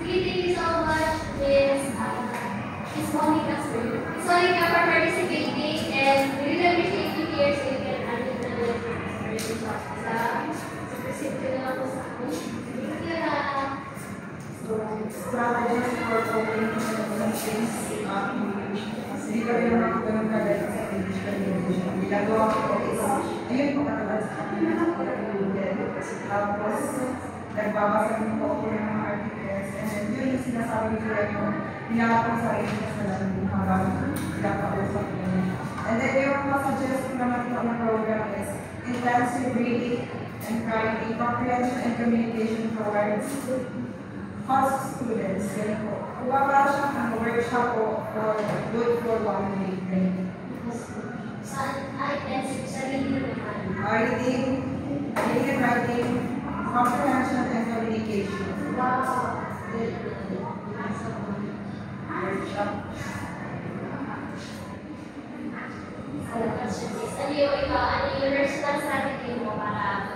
thank you so much, Miss Monica, sir. Miss Monica, for participating, and we really appreciate you here so you can handle the results. Proceed ko na ako sa akin. Thank you na. Strategies for coping with things hindi kami naman ganun kagad sa English communication. Ginagawa ko is, ayun po katagal sa kanila tapos nagbabasa po ako ng mga articles and yun yung sinasabi ko yung hinahapon sa sarili sa lalim habang pinakausap ko. And then yung masuggest ko naman po ng program is intensive reading and writing, comprehension and communication towards students. Ganun po. Para siyang workshop po for good for one week. Saan intensive sa reading naman? Reading and writing, comprehension and communication. Wow! Workshop. Ano yung personal strategy mo para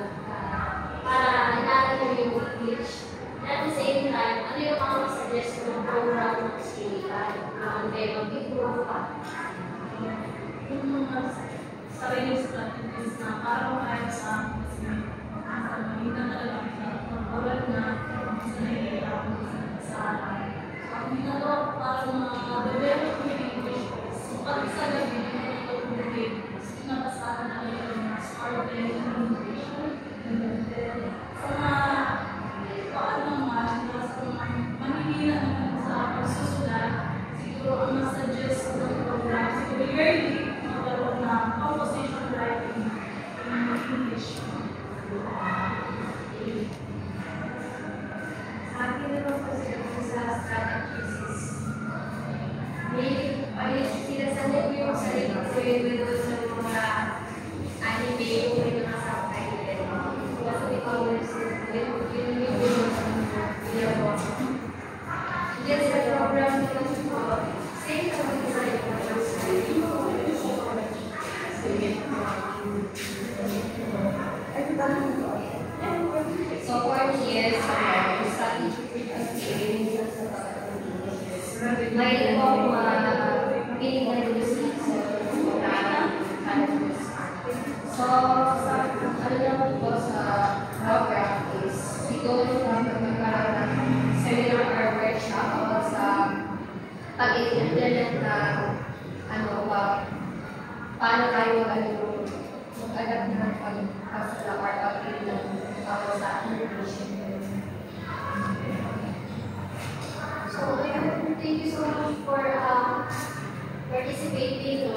inaral mo yung English? At the same time, ano yung mga suggest mo ng program ng skill kaya mag-improve pa? Yung mga sarili strategies na parang kaya sa akin kasi hindi na talaga sa oral na sa nahihirap sa aral. Ang ginagawa ko para ma-develop yung English so pati sa gabi yung mag-communicate sinabasahan na yung smart and English. Sa mga manihina naman sa pagsusulat, siguro ang masuggest ng program, siguro yearly, magkaroon na composition writing in English. Sa akin naman po sa strategies is may sinasagot yung sarili ko yung sa mga anime yung may mga subtitle. Kasi may powers yun yung yes, the program is same as the design so for years, study may feeling na receive so sa ano naman po sa program is siguro magkakaroon ng seminar or workshop about sa pag-implement na paano tayo mag-adapt ng pag-pasala or pag-implement sa education. So, thank you so much for participating.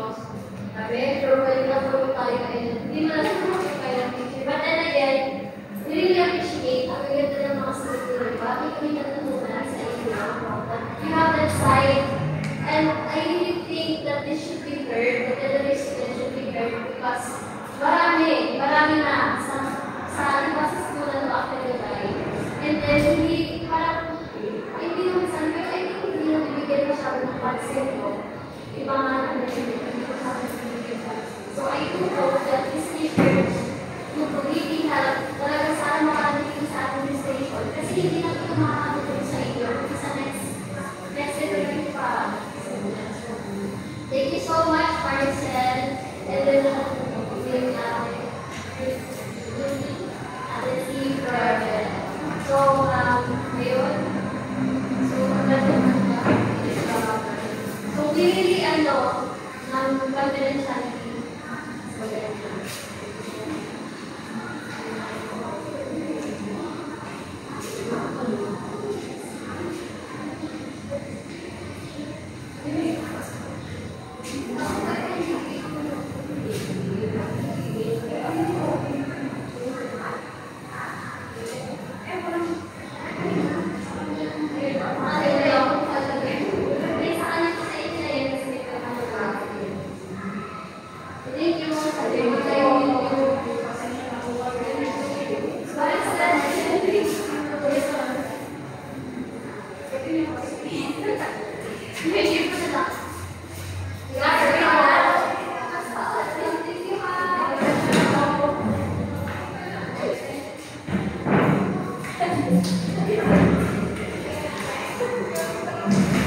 Very properly na po tayo and hindi mo lang po kayo ng picture. But then again, we really appreciate ang ganda ng mga sagot. Bakit kami natutunan sa inyo you have that side and I really think that this should be heard, that the students should be heard because marami na sa iba sa school na after the life. And then hindi naman sabi, I think hindi na bibigyan masyado ng pansin ko. Ibang so I do hope that this speakers would really help talaga sana makarating sa administration kasi hindi na ito makakatulong sa inyo sa next interview pa. Thank you so much, Marcel, and then so, ngayon, so we really ng confidentiality. Thank you.